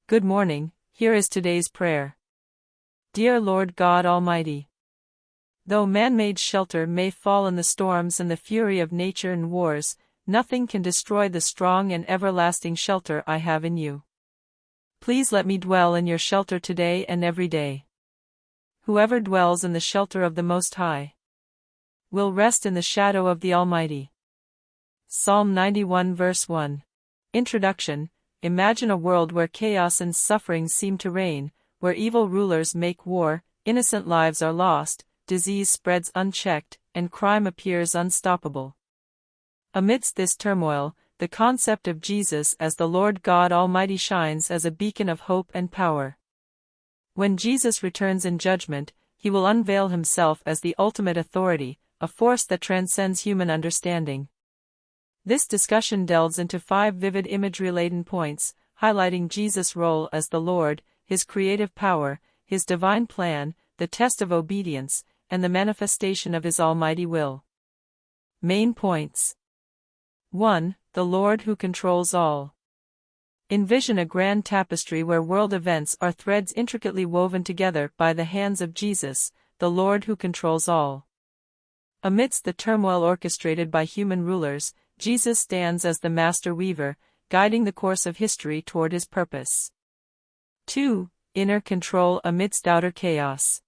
Good morning, here is today's prayer. Dear Lord God Almighty, though man-made shelter may fall in the storms and the fury of nature and wars, nothing can destroy the strong and everlasting shelter I have in you. Please let me dwell in your shelter today and every day. Whoever dwells in the shelter of the Most High will rest in the shadow of the Almighty. Psalm 91 verse 1. Introduction. Imagine a world where chaos and suffering seem to reign, where evil rulers make war, innocent lives are lost, disease spreads unchecked, and crime appears unstoppable. Amidst this turmoil, the concept of Jesus as the Lord God Almighty shines as a beacon of hope and power. When Jesus returns in judgment, he will unveil himself as the ultimate authority, a force that transcends human understanding. This discussion delves into 5 vivid imagery-laden points, highlighting Jesus' role as the Lord, his creative power, his divine plan, the test of obedience, and the manifestation of his almighty will. Main points. 1. The Lord who controls all. Envision a grand tapestry where world events are threads intricately woven together by the hands of Jesus, the Lord who controls all. Amidst the turmoil orchestrated by human rulers, Jesus stands as the master weaver, guiding the course of history toward his purpose. 2. Inner control amidst outer chaos.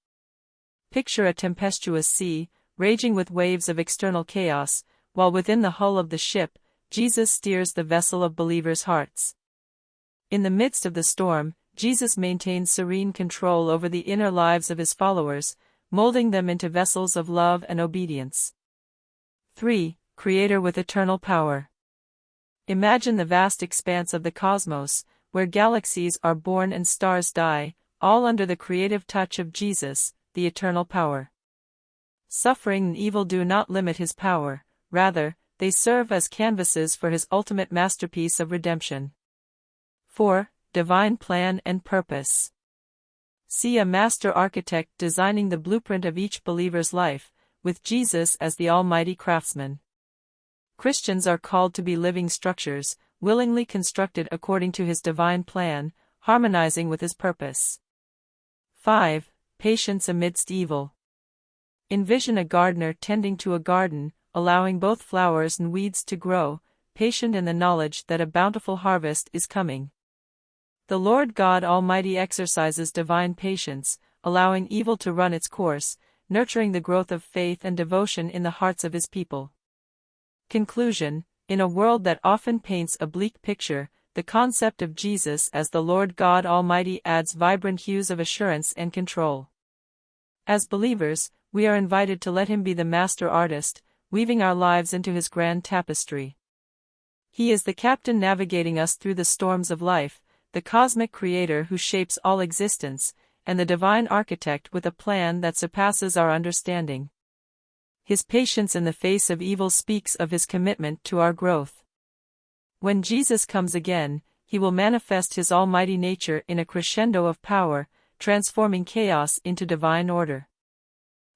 Picture a tempestuous sea, raging with waves of external chaos, while within the hull of the ship, Jesus steers the vessel of believers' hearts. In the midst of the storm, Jesus maintains serene control over the inner lives of his followers, molding them into vessels of love and obedience. 3. Creator with eternal power. Imagine the vast expanse of the cosmos, where galaxies are born and stars die, all under the creative touch of Jesus, the eternal power. Suffering and evil do not limit his power, rather, they serve as canvases for his ultimate masterpiece of redemption. 4. Divine plan and purpose. See a master architect designing the blueprint of each believer's life, with Jesus as the almighty craftsman. Christians are called to be living structures, willingly constructed according to his divine plan, harmonizing with his purpose. 5. Patience amidst evil. Envision a gardener tending to a garden, allowing both flowers and weeds to grow, patient in the knowledge that a bountiful harvest is coming. The Lord God Almighty exercises divine patience, allowing evil to run its course, nurturing the growth of faith and devotion in the hearts of his people. Conclusion. In a world that often paints a bleak picture, the concept of Jesus as the Lord God Almighty adds vibrant hues of assurance and control. As believers, we are invited to let him be the master artist, weaving our lives into his grand tapestry. He is the captain navigating us through the storms of life, the cosmic creator who shapes all existence, and the divine architect with a plan that surpasses our understanding. His patience in the face of evil speaks of his commitment to our growth. When Jesus comes again, he will manifest his almighty nature in a crescendo of power, transforming chaos into divine order.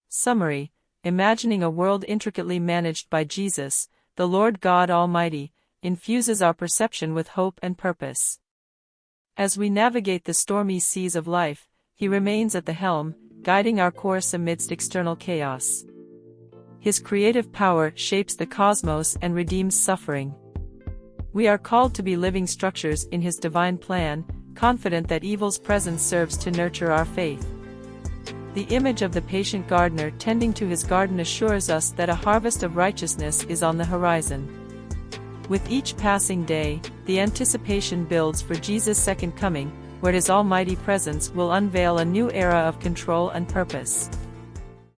Summary. Imagining a world intricately managed by Jesus, the Lord God Almighty, infuses our perception with hope and purpose. As we navigate the stormy seas of life, he remains at the helm, guiding our course amidst external chaos. His creative power shapes the cosmos and redeems suffering. We are called to be living structures in his divine plan, confident that evil's presence serves to nurture our faith. The image of the patient gardener tending to his garden assures us that a harvest of righteousness is on the horizon. With each passing day, the anticipation builds for Jesus' second coming, where his almighty presence will unveil a new era of control and purpose.